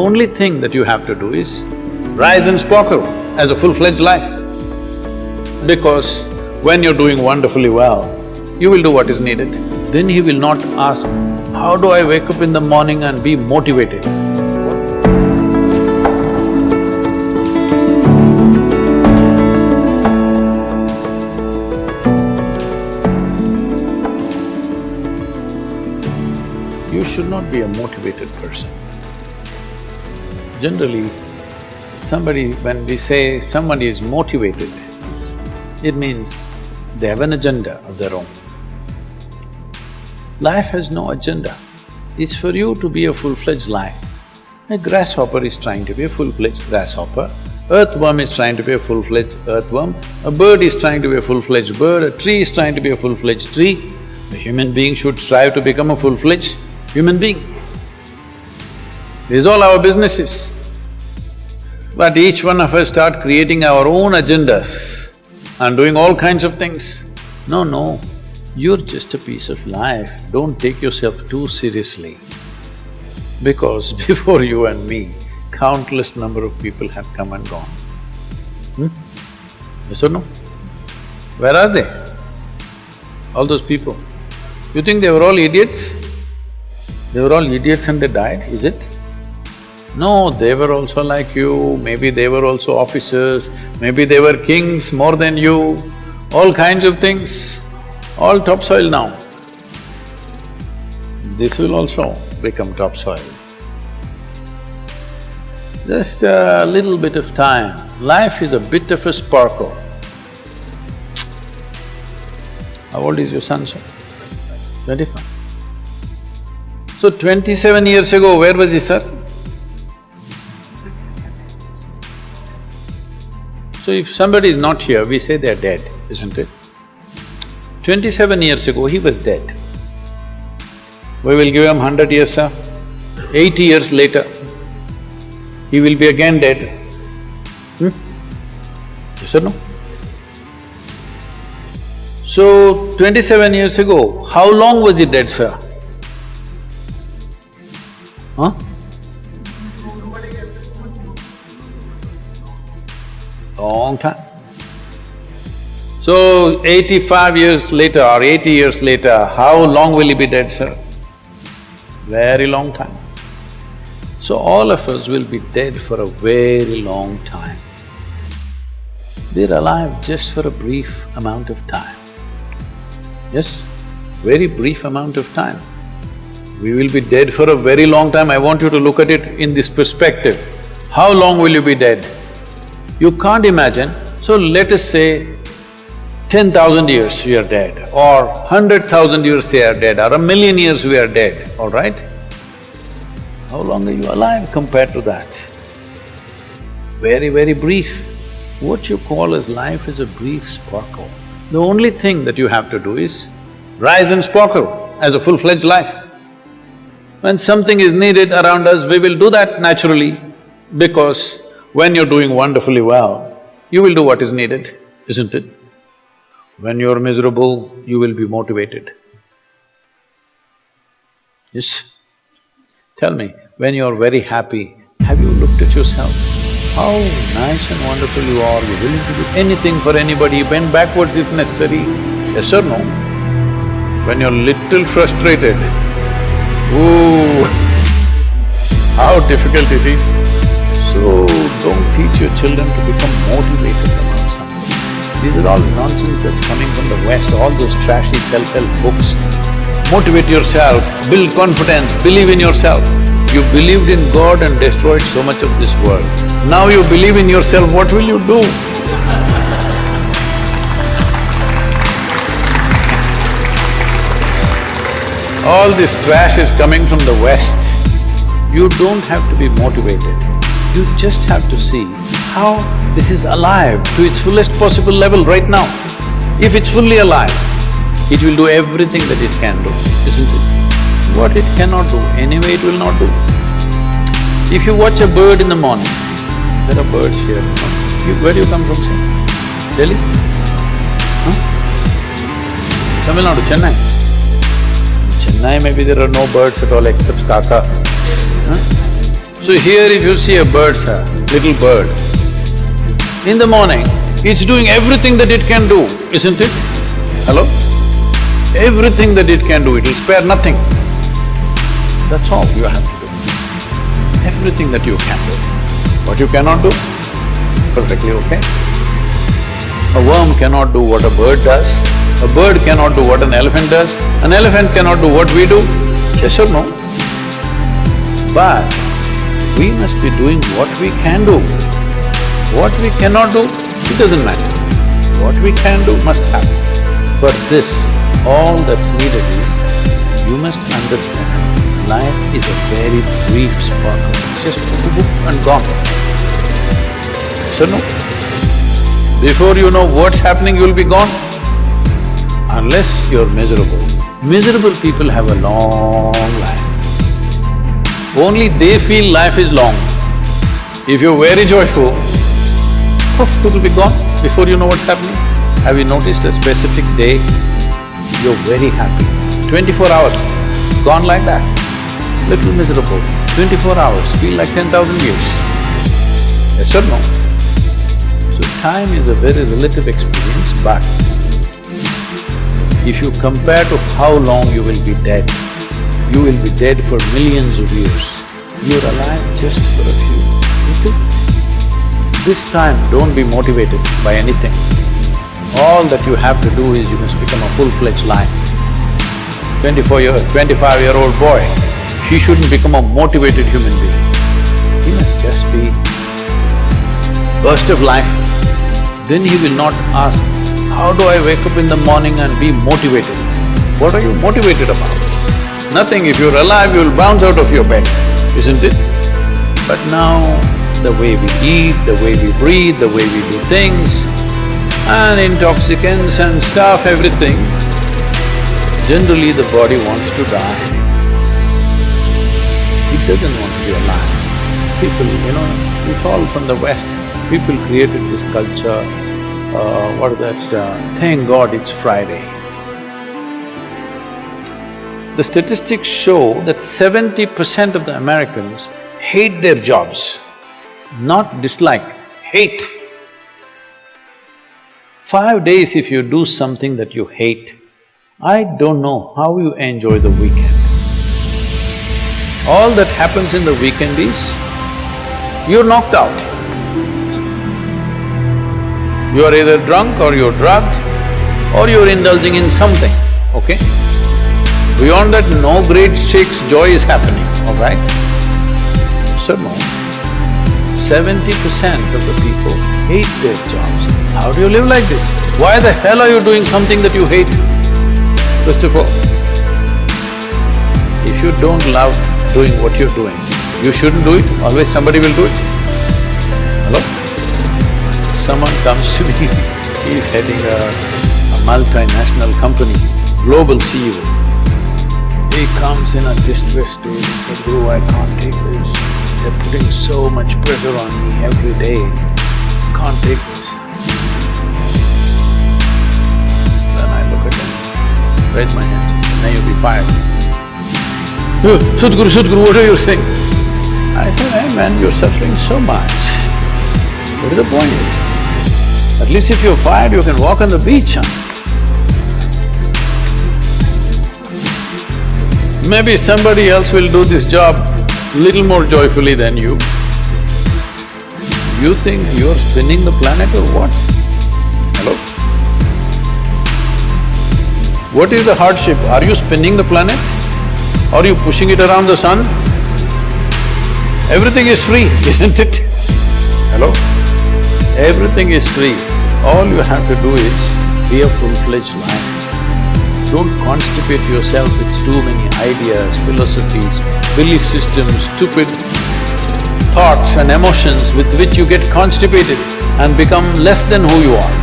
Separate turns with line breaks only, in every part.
only thing that you have to do is rise and sparkle as a full-fledged life. Because when you're doing wonderfully well, you will do what is needed. Then he will not ask, how do I wake up in the morning and be motivated? You should not be a motivated person. Generally, when we say somebody is motivated, it means they have an agenda of their own. Life has no agenda. It's for you to be a full-fledged life. A grasshopper is trying to be a full-fledged grasshopper, earthworm is trying to be a full-fledged earthworm, a bird is trying to be a full-fledged bird, a tree is trying to be a full-fledged tree. A human being should strive to become a full-fledged human being. This is all our business is. But each one of us start creating our own agendas and doing all kinds of things. No, you're just a piece of life, don't take yourself too seriously. Because before you and me, countless number of people have come and gone. Yes or no? Where are they? All those people. You think they were all idiots? They were all idiots and they died, is it? No, they were also like you, maybe they were also officers, maybe they were kings more than you, all kinds of things, all topsoil now. This will also become topsoil. Just a little bit of time. Life is a bit of a sparkle. How old is your son, sir? 25. So 27 years ago, where was he, sir? So if somebody is not here, we say they're dead, isn't it? 27 years ago, he was dead. We will give him 100 years, sir. 80 years later, he will be again dead. Yes or no? So, 27 years ago, how long was he dead, sir? Huh? Long time. So, 85 years later or 80 years later, how long will he be dead, sir? Very long time. So, all of us will be dead for a very long time. We're alive just for a brief amount of time. Yes, very brief amount of time. We will be dead for a very long time. I want you to look at it in this perspective. How long will you be dead? You can't imagine. So let us say 10,000 years we are dead, or 100,000 years we are dead, or 1,000,000 years we are dead, all right? How long are you alive compared to that? Very, very brief. What you call as life is a brief sparkle. The only thing that you have to do is rise and sparkle as a full-fledged life. When something is needed around us, we will do that naturally, because when you're doing wonderfully well, you will do what is needed, isn't it? When you're miserable, you will be motivated. Yes? Tell me, when you're very happy, have you looked at yourself? How nice and wonderful you are, you're willing to do anything for anybody, bend backwards if necessary, yes or no? When you're little frustrated, ooh, how difficult it is. So, don't teach your children to become motivated about something. These are all nonsense that's coming from the West, all those trashy self-help books. Motivate yourself, build confidence, believe in yourself. You believed in God and destroyed so much of this world. Now you believe in yourself, what will you do? All this trash is coming from the West. You don't have to be motivated. You just have to see how this is alive to its fullest possible level right now. If it's fully alive, it will do everything that it can do, isn't it? What it cannot do, anyway it will not do. If you watch a bird in the morning, there are birds here, where do you come from, sir? Delhi? Huh? Tamil Nadu, Chennai? In Chennai maybe there are no birds at all except kaka. Huh? So here if you see a bird, sir, little bird, in the morning, it's doing everything that it can do, isn't it? Hello? Everything that it can do, it'll spare nothing. That's all you have to do. Everything that you can do. What you cannot do, perfectly okay. A worm cannot do what a bird does, a bird cannot do what an elephant does, an elephant cannot do what we do, yes or no? But we must be doing what we can do. What we cannot do, it doesn't matter. What we can do must happen. For this, all that's needed is, you must understand, life is a very brief sparkle, it's just whoop and gone. So no, before you know what's happening, you'll be gone, unless you're miserable. Miserable people have a long life. Only they feel life is long. If you're very joyful, it'll be gone before you know what's happening. Have you noticed a specific day, you're very happy, 24 hours, gone like that, little miserable, 24 hours, feel like 10,000 years. Yes or no? So time is a very relative experience, but if you compare to how long you will be dead, you will be dead for millions of years. You're alive just for a few. You think? This time, don't be motivated by anything. All that you have to do is you must become a full-fledged lion. 25-year-old boy, he shouldn't become a motivated human being. He must just be burst of life. Then he will not ask, how do I wake up in the morning and be motivated? What are you motivated about? Nothing. If you're alive, you'll bounce out of your bed, isn't it? But now, the way we eat, the way we breathe, the way we do things, and intoxicants and stuff, everything, generally the body wants to die. It doesn't want to be alive. People, it's all from the West. People created this culture, what is that, thank God it's Friday. The statistics show that 70% of the Americans hate their jobs. Not dislike, hate. 5 days if you do something that you hate, I don't know how you enjoy the weekend. All that happens in the weekend is, you're knocked out. You're either drunk or you're drugged or you're indulging in something, okay? Beyond that, no great shakes joy is happening, all right? So no. 70% of the people hate their jobs. How do you live like this? Why the hell are you doing something that you hate? First of all, if you don't love doing what you're doing, you shouldn't do it, always somebody will do it. Hello? Someone comes to me, he's heading a multinational company, global CEO. He comes in a distressed state and says, Guru, I can't take this. They're putting so much pressure on me every day, can't take this. Then I look at him, raise my hand, now you'll be fired. Sadhguru, what are you saying? I said, hey man, you're suffering so much. What is the point? At least if you're fired, you can walk on the beach, huh? Maybe somebody else will do this job little more joyfully than you. You think you're spinning the planet or what? Hello? What is the hardship? Are you spinning the planet? Are you pushing it around the sun? Everything is free, isn't it? Hello? Everything is free. All you have to do is be a full-fledged lion. Don't constipate yourself with too many ideas, philosophies, belief systems, stupid thoughts and emotions with which you get constipated and become less than who you are.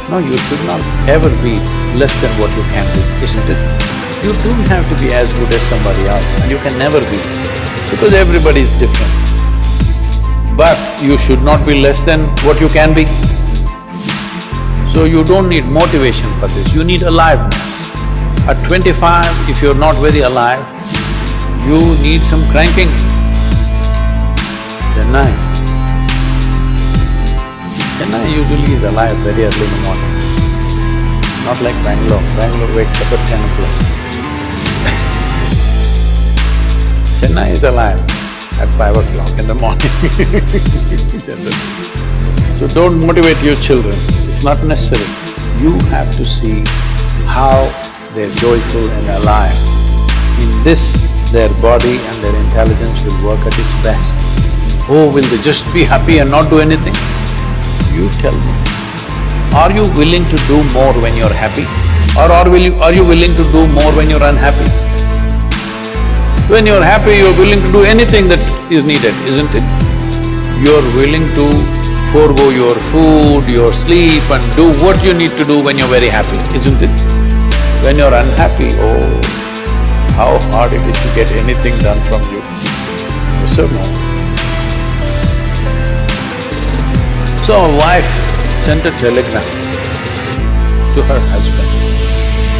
No, you should not ever be less than what you can be, isn't it? You don't have to be as good as somebody else, and you can never be, because everybody is different. But you should not be less than what you can be. So you don't need motivation for this, you need aliveness. At 25, if you're not very alive, you need some cranking. Chennai. Chennai usually is alive very early in the morning. Not like Bangalore. Bangalore wakes up at 10 o'clock. Chennai is alive at 5 o'clock in the morning generally. So don't motivate your children, it's not necessary. You have to see how they're joyful and alive. In this, their body and their intelligence will work at its best. Oh, will they just be happy and not do anything? You tell me. Are you willing to do more when you're happy? Or are you willing to do more when you're unhappy? When you're happy, you're willing to do anything that is needed, isn't it? You're willing to forego your food, your sleep and do what you need to do when you're very happy, isn't it? When you're unhappy, oh, how hard it is to get anything done from you. Yes or no? So a wife sent a telegram to her husband,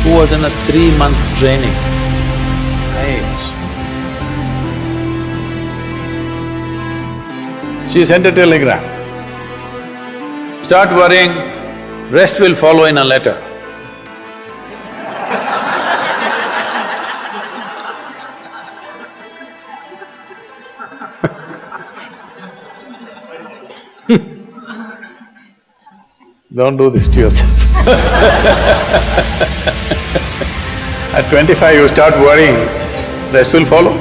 who was in a 3-month training. Nice. She sent a telegram. Start worrying, rest will follow in a letter. Don't do this to yourself. At 25 you start worrying, rest will follow.